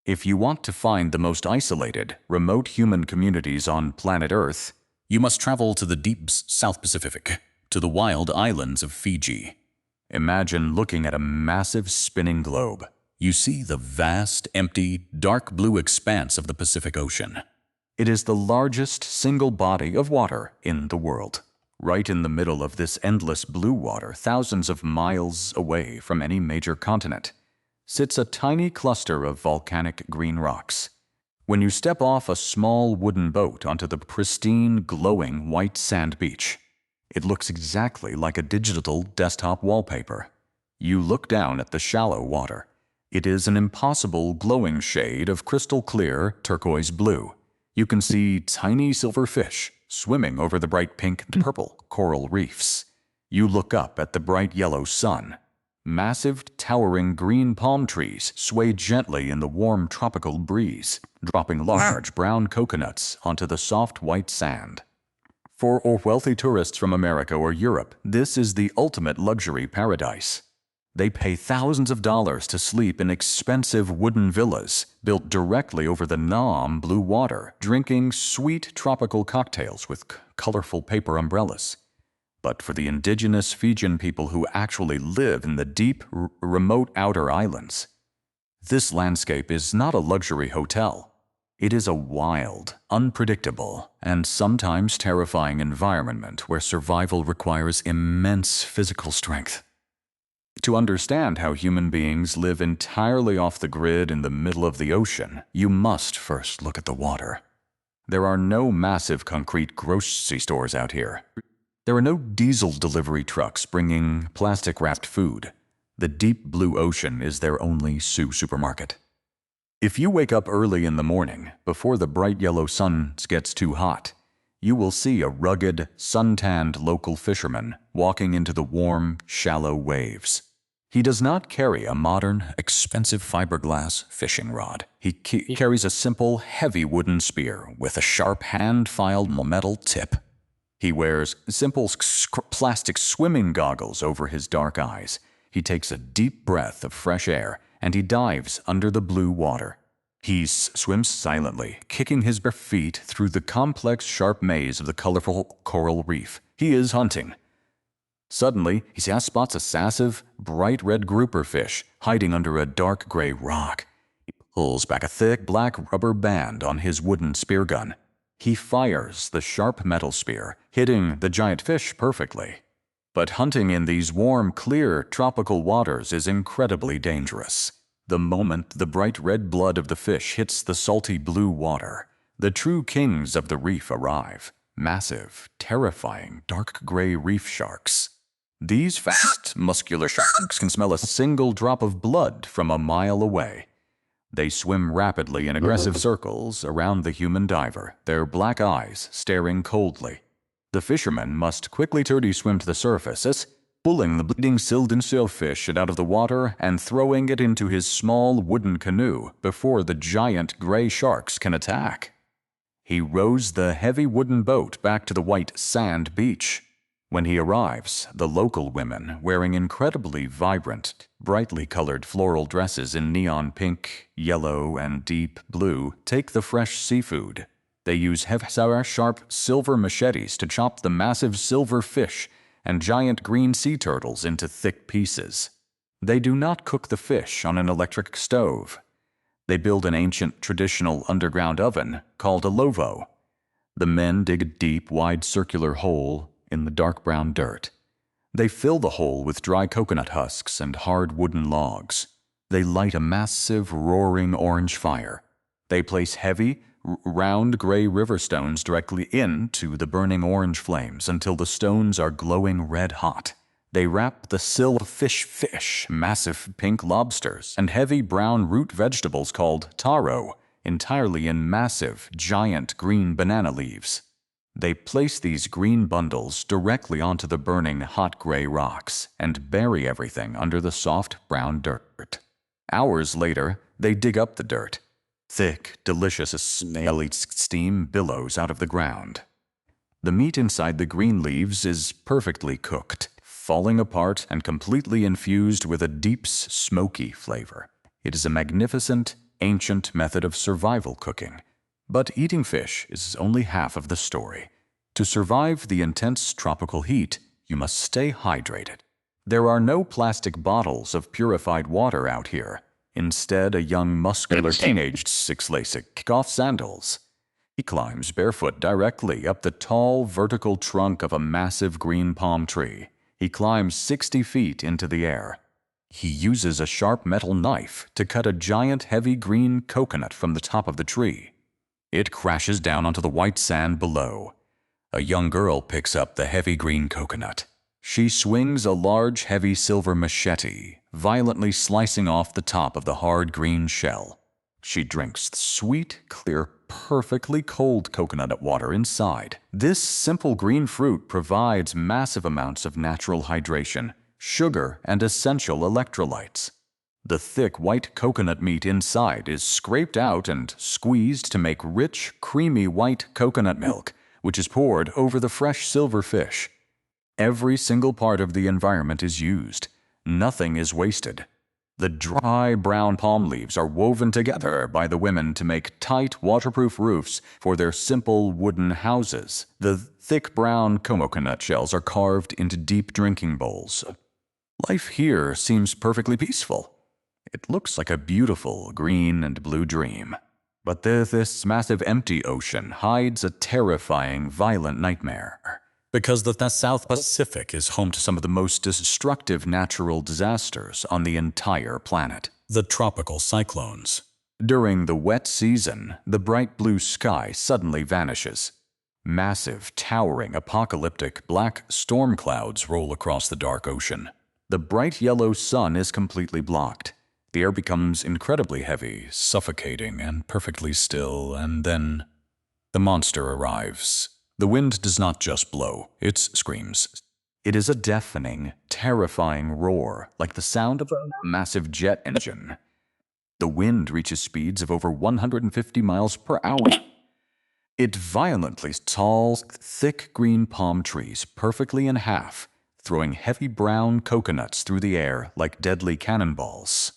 If you want to find the most isolated, remote human communities on planet Earth, you must travel to the deep South Pacific, to the wild islands of Fiji. Imagine looking at a massive spinning globe. You see the vast, empty, dark blue expanse of the Pacific Ocean. It is the largest single body of water in the world. Right in the middle of this endless blue water, thousands of miles away from any major continent, sits a tiny cluster of volcanic green rocks. When you step off a small wooden boat onto the pristine, glowing white sand beach, it looks exactly like a digital desktop wallpaper. You look down at the shallow water. It is an impossible glowing shade of crystal clear turquoise blue. You can see tiny silver fish swimming over the bright pink and purple coral reefs. You look up at the bright yellow sun. Massive, towering green palm trees sway gently in the warm tropical breeze, dropping large brown coconuts onto the soft white sand. For wealthy tourists from America or Europe, this is the ultimate luxury paradise. They pay thousands of dollars to sleep in expensive wooden villas built directly over the Nam blue water, drinking sweet tropical cocktails with colorful paper umbrellas. But for the indigenous Fijian people who actually live in the deep, remote outer islands, this landscape is not a luxury hotel. It is a wild, unpredictable, and sometimes terrifying environment where survival requires immense physical strength. To understand how human beings live entirely off the grid in the middle of the ocean, you must first look at the water. There are no massive concrete grocery stores out here. There are no diesel delivery trucks bringing plastic-wrapped food. The deep blue ocean is their only supermarket. If you wake up early in the morning, before the bright yellow sun gets too hot, you will see a rugged, sun-tanned local fisherman walking into the warm, shallow waves. He does not carry a modern, expensive fiberglass fishing rod. He carries a simple, heavy wooden spear with a sharp hand-filed metal tip. He wears simple plastic swimming goggles over his dark eyes. He takes a deep breath of fresh air, and he dives under the blue water. He swims silently, kicking his bare feet through the complex, sharp maze of the colorful coral reef. He is hunting. Suddenly, he spots a massive, bright red grouper fish hiding under a dark gray rock. He pulls back a thick black rubber band on his wooden spear gun. He fires the sharp metal spear, hitting the giant fish perfectly. But hunting in these warm, clear, tropical waters is incredibly dangerous. The moment the bright red blood of the fish hits the salty blue water, the true kings of the reef arrive. Massive, terrifying, dark gray reef sharks. These fast, muscular sharks can smell a single drop of blood from a mile away. They swim rapidly in aggressive circles around the human diver, their black eyes staring coldly. The fisherman must quickly swim to the surface, pulling the bleeding sildensil fish out of the water and throwing it into his small wooden canoe before the giant gray sharks can attack. He rows the heavy wooden boat back to the white sand beach. When he arrives, the local women, wearing incredibly vibrant, brightly colored floral dresses in neon pink, yellow, and deep blue, take the fresh seafood. They use sharp silver machetes to chop the massive silver fish and giant green sea turtles into thick pieces. They do not cook the fish on an electric stove. They build an ancient traditional underground oven called a lovo. The men dig a deep, wide circular hole in the dark brown dirt. They fill the hole with dry coconut husks and hard wooden logs. They light a massive, roaring orange fire. They place heavy, round gray river stones directly into the burning orange flames until the stones are glowing red hot. They wrap the fish, massive pink lobsters, and heavy brown root vegetables called taro entirely in massive, giant green banana leaves. They place these green bundles directly onto the burning hot gray rocks and bury everything under the soft brown dirt. Hours later, they dig up the dirt. Thick, delicious, smelly steam billows out of the ground. The meat inside the green leaves is perfectly cooked, falling apart and completely infused with a deep, smoky flavor. It is a magnificent, ancient method of survival cooking. But eating fish is only half of the story. To survive the intense tropical heat, you must stay hydrated. There are no plastic bottles of purified water out here. Instead, a young muscular teenage six-lace kick off sandals. He climbs barefoot directly up the tall vertical trunk of a massive green palm tree. He climbs 60 feet into the air. He uses a sharp metal knife to cut a giant heavy green coconut from the top of the tree. It crashes down onto the white sand below. A young girl picks up the heavy green coconut. She swings a large heavy silver machete, violently slicing off the top of the hard green shell. She drinks the sweet, clear, perfectly cold coconut water inside. This simple green fruit provides massive amounts of natural hydration, sugar, and essential electrolytes. The thick white coconut meat inside is scraped out and squeezed to make rich, creamy white coconut milk, which is poured over the fresh silver fish. Every single part of the environment is used. Nothing is wasted. The dry brown palm leaves are woven together by the women to make tight, waterproof roofs for their simple wooden houses. The thick brown coconut shells are carved into deep drinking bowls. Life here seems perfectly peaceful. It looks like a beautiful green and blue dream. But this massive empty ocean hides a terrifying, violent nightmare. Because the South Pacific is home to some of the most destructive natural disasters on the entire planet. The tropical cyclones. During the wet season, the bright blue sky suddenly vanishes. Massive, towering, apocalyptic black storm clouds roll across the dark ocean. The bright yellow sun is completely blocked. The air becomes incredibly heavy, suffocating, and perfectly still, and then the monster arrives. The wind does not just blow, it screams. It is a deafening, terrifying roar, like the sound of a massive jet engine. The wind reaches speeds of over 150 miles per hour. It violently saws thick green palm trees perfectly in half, throwing heavy brown coconuts through the air like deadly cannonballs.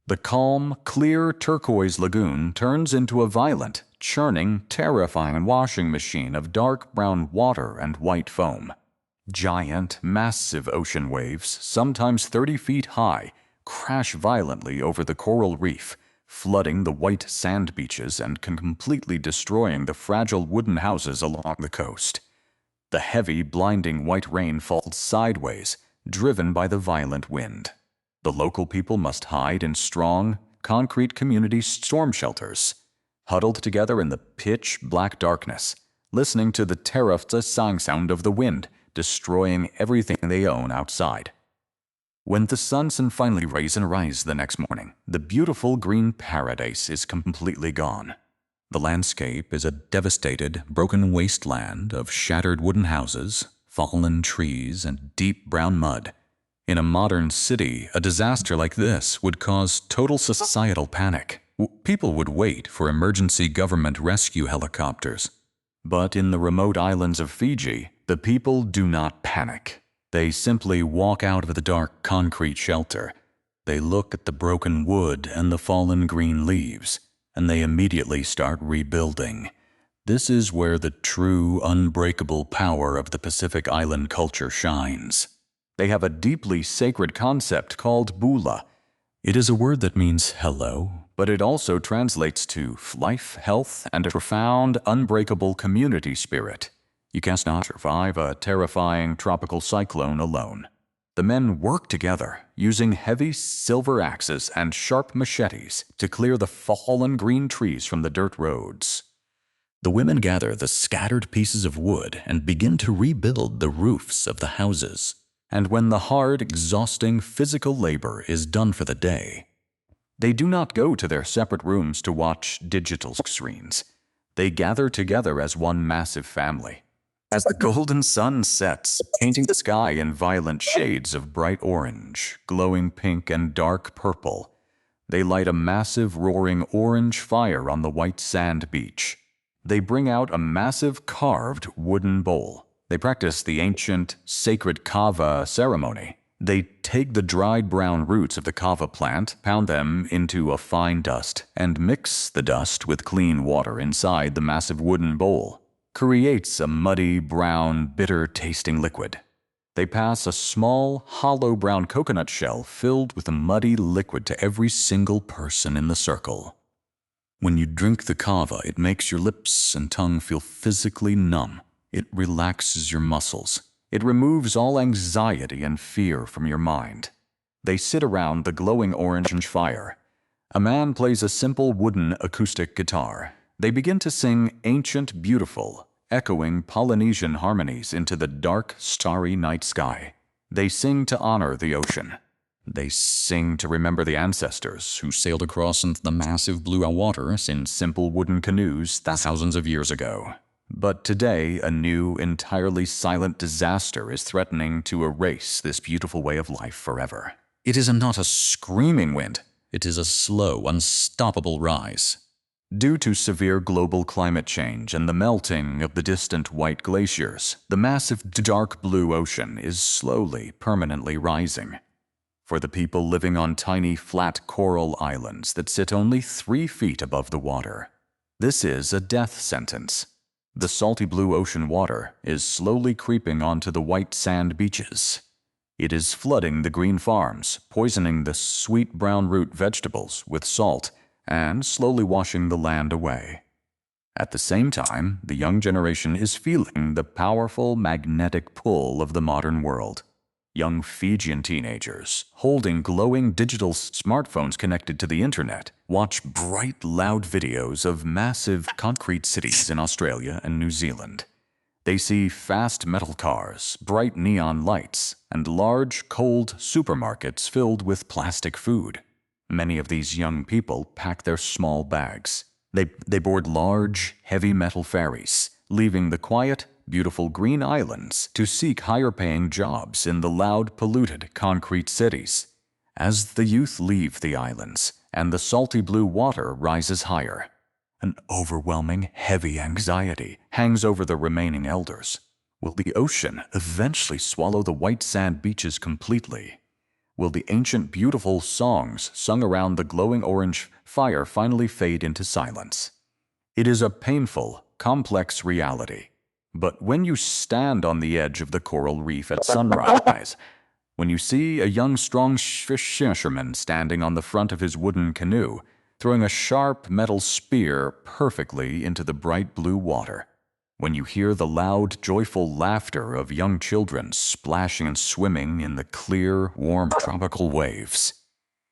The calm, clear turquoise lagoon turns into a violent, churning, terrifying washing machine of dark brown water and white foam. Giant, massive ocean waves, sometimes 30 feet high, crash violently over the coral reef, flooding the white sand beaches and completely destroying the fragile wooden houses along the coast. The heavy, blinding white rain falls sideways, driven by the violent wind. The local people must hide in strong, concrete community storm shelters, huddled together in the pitch-black darkness, listening to the terrifying sound of the wind, destroying everything they own outside. When the sun finally rises the next morning, the beautiful green paradise is completely gone. The landscape is a devastated, broken wasteland of shattered wooden houses, fallen trees, and deep brown mud. In a modern city, a disaster like this would cause total societal panic. People would wait for emergency government rescue helicopters. But in the remote islands of Fiji, the people do not panic. They simply walk out of the dark concrete shelter. They look at the broken wood and the fallen green leaves, and they immediately start rebuilding. This is where the true, unbreakable power of the Pacific Island culture shines. They have a deeply sacred concept called bula. It is a word that means hello, but it also translates to life, health, and a profound, unbreakable community spirit. You cannot survive a terrifying tropical cyclone alone. The men work together, using heavy silver axes and sharp machetes to clear the fallen green trees from the dirt roads. The women gather the scattered pieces of wood and begin to rebuild the roofs of the houses. And when the hard, exhausting physical labor is done for the day, they do not go to their separate rooms to watch digital screens. They gather together as one massive family. As the golden sun sets, painting the sky in violent shades of bright orange, glowing pink, and dark purple, they light a massive roaring orange fire on the white sand beach. They bring out a massive carved wooden bowl. They practice the ancient, sacred kava ceremony. They take the dried brown roots of the kava plant, pound them into a fine dust, and mix the dust with clean water inside the massive wooden bowl. Creates a muddy, brown, bitter-tasting liquid. They pass a small, hollow brown coconut shell filled with a muddy liquid to every single person in the circle. When you drink the kava, it makes your lips and tongue feel physically numb. It relaxes your muscles. It removes all anxiety and fear from your mind. They sit around the glowing orange fire. A man plays a simple wooden acoustic guitar. They begin to sing Ancient Beautiful, echoing Polynesian harmonies into the dark, starry night sky. They sing to honor the ocean. They sing to remember the ancestors who sailed across into the massive blue waters in simple wooden canoes thousands of years ago. But today, a new, entirely silent disaster is threatening to erase this beautiful way of life forever. It is not a screaming wind. It is a slow, unstoppable rise. Due to severe global climate change and the melting of the distant white glaciers, the massive dark blue ocean is slowly, permanently rising. For the people living on tiny, flat coral islands that sit only 3 feet above the water, this is a death sentence. The salty blue ocean water is slowly creeping onto the white sand beaches. It is flooding the green farms, poisoning the sweet brown root vegetables with salt, and slowly washing the land away. At the same time, the young generation is feeling the powerful magnetic pull of the modern world. Young Fijian teenagers, holding glowing digital smartphones connected to the internet, watch bright, loud videos of massive concrete cities in Australia and New Zealand. They see fast metal cars, bright neon lights, and large, cold supermarkets filled with plastic food. Many of these young people pack their small bags. They board large, heavy metal ferries, leaving the quiet, beautiful green islands to seek higher-paying jobs in the loud, polluted concrete cities. As the youth leave the islands and the salty blue water rises higher, an overwhelming, heavy anxiety hangs over the remaining elders. Will the ocean eventually swallow the white sand beaches completely? Will the ancient, beautiful songs sung around the glowing orange fire finally fade into silence? It is a painful, complex reality. But when you stand on the edge of the coral reef at sunrise, when you see a young, strong fisherman standing on the front of his wooden canoe, throwing a sharp metal spear perfectly into the bright blue water, when you hear the loud, joyful laughter of young children splashing and swimming in the clear, warm tropical waves,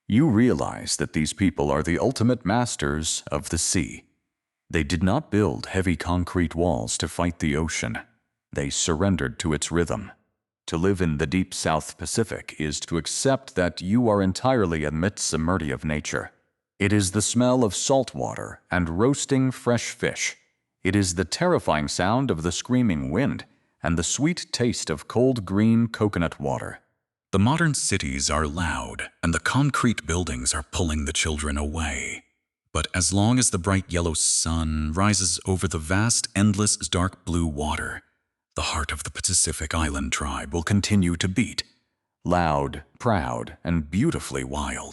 you realize that these people are the ultimate masters of the sea. They did not build heavy concrete walls to fight the ocean. They surrendered to its rhythm. To live in the deep South Pacific is to accept that you are entirely amidst the mercy of nature. It is the smell of salt water and roasting fresh fish. It is the terrifying sound of the screaming wind and the sweet taste of cold green coconut water. The modern cities are loud, and the concrete buildings are pulling the children away. But as long as the bright yellow sun rises over the vast, endless, dark blue water, the heart of the Pacific Island tribe will continue to beat, loud, proud, and beautifully wild.